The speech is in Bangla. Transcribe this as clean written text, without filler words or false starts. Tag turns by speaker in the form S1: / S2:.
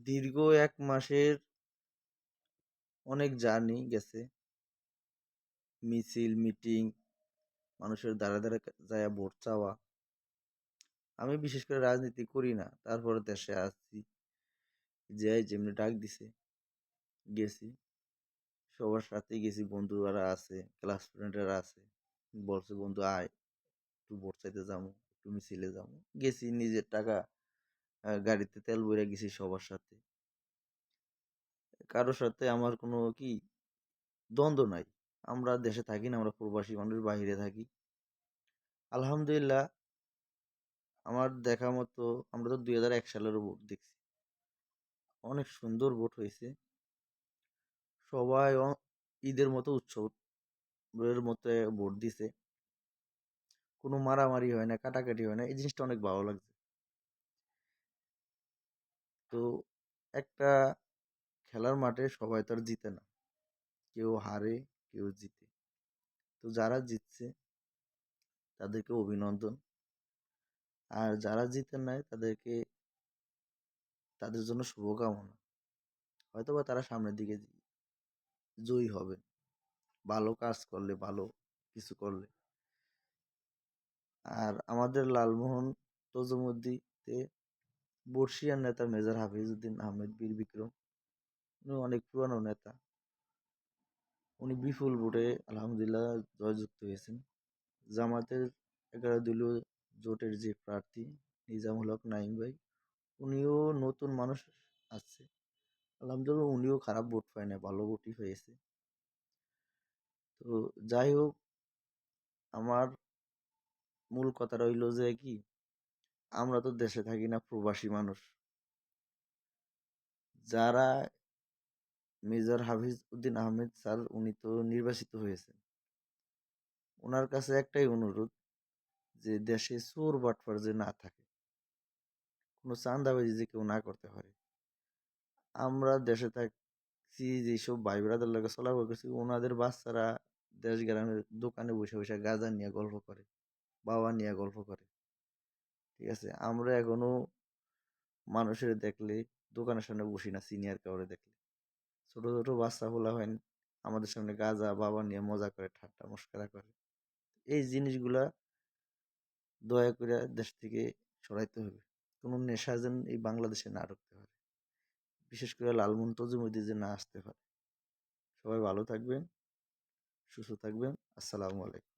S1: দীর্ঘ ১ মাসের অনেক জার্নি গেছে। মিছিল, মিটিং, মানুষের দ্বারে, দ্বারে যাইয়া ভোট চাওয়া। আমি বিশেষ করে রাজনীতি করি না। তারপরে দেশে আসছি। যেমনি ডাক দিছে, গেছি। সবার সাথেই গেছি, বন্ধুরা আছে, ক্লাস ফ্রেন্ডরা আছে। বলছে, "বন্ধু আয়, একটু ভোট চাইতে যাবো, একটু মিছিলে যাবো।" গেছি নিজের টাকা, গাড়িতে তেল ভইরা গেছি সবার সাথে। কারো সাথে আমার কোনো দ্বন্দ্ব নাই। আমরা দেশে থাকি না, আমরা প্রবাসী মানুষ, বাহিরে থাকি। আলহামদুলিল্লাহ, আমার দেখা মতো আমরা তো ২০০১ সালেরও ভোট দেখছি। অনেক সুন্দর ভোট হয়েছে। সবাই ঈদের মতো উৎসবের মতো ভোট দিছে। কোনো মারামারি হয় না, কাটাকাটি হয় না। এই জিনিসটা অনেক ভালো লাগছে। তো একটা খেলার মাঠে সবাই তো আর জিতে না। কেউ হারে, কেউ জিতে। তো যারা জিতছে তাদেরকে অভিনন্দন। আর যারা জিতে নাই তাদের জন্য শুভকামনা। হয়তোবা তারা সামনের দিকে জয়ী হবে, ভালো কাজ করলে, ভালো কিছু করলে। আর আমাদের লালমোহন তজুমুদ্দিতে বর্ষিয়ান নেতা মেজর হাফিজউদ্দিন আহমেদ বীর বিক্রম, উনি অনেক পুরানো নেতা। উনি বিপুল ভোটে আলহামদুলিল্লাহ জয়যুক্ত হয়েছেন। জামাতের 11 দলীয় জোটের যে প্রার্থী নিজামুল হক নাঈম ভাই, উনিও নতুন মানুষ আছে। আলহামদুলিল্লাহ, উনিও খারাপ ভোট পায় না, ভালো ভোটই হয়েছে। তো যাই হোক, আমার মূল কথা রইল যে আমরা তো দেশে থাকি না, প্রবাসী মানুষ। যারা মেজর হাফিজ উদ্দিন আহমেদ স্যার, উনি তো নির্বাচিত হয়েছেন। ওনার কাছে একটাই অনুরোধ, যে দেশে চোর বাটপার যে না থাকে, কোনো চাঁদাবাজি যে কেউ না করতে পারে। আমরা দেশে থাকছি, যেসব ভাই ব্রাদার লাগে চলাফেরা করছি, ওনাদের বাচ্চারা দেশ গ্রামের দোকানে বসে বসে গাঁজা নিয়ে গল্প করে, বাবা নিয়ে গল্প করে। ঠিক আছে, আমরা এখনো মানুষের দেখলে দোকানের সামনে বসি না, সিনিয়র কাউরে দেখলে। ছোট ছোট বাচ্চা পোলা হয় আমাদের সামনে গাঁজা বাবা নিয়ে মজা করে, ঠাট্টা মস্করা করে। এই জিনিসগুলা দয়া করে দেশ থেকে সরাইতে হবে। কোনো নেশা যেন এই বাংলাদেশে না ঢুকতে পারে, বিশেষ করে লালমোহন তজুমুদ্দিন যে না আসতে পারে। সবাই ভালো থাকবেন, সুস্থ থাকবেন। আসসালামু আলাইকুম।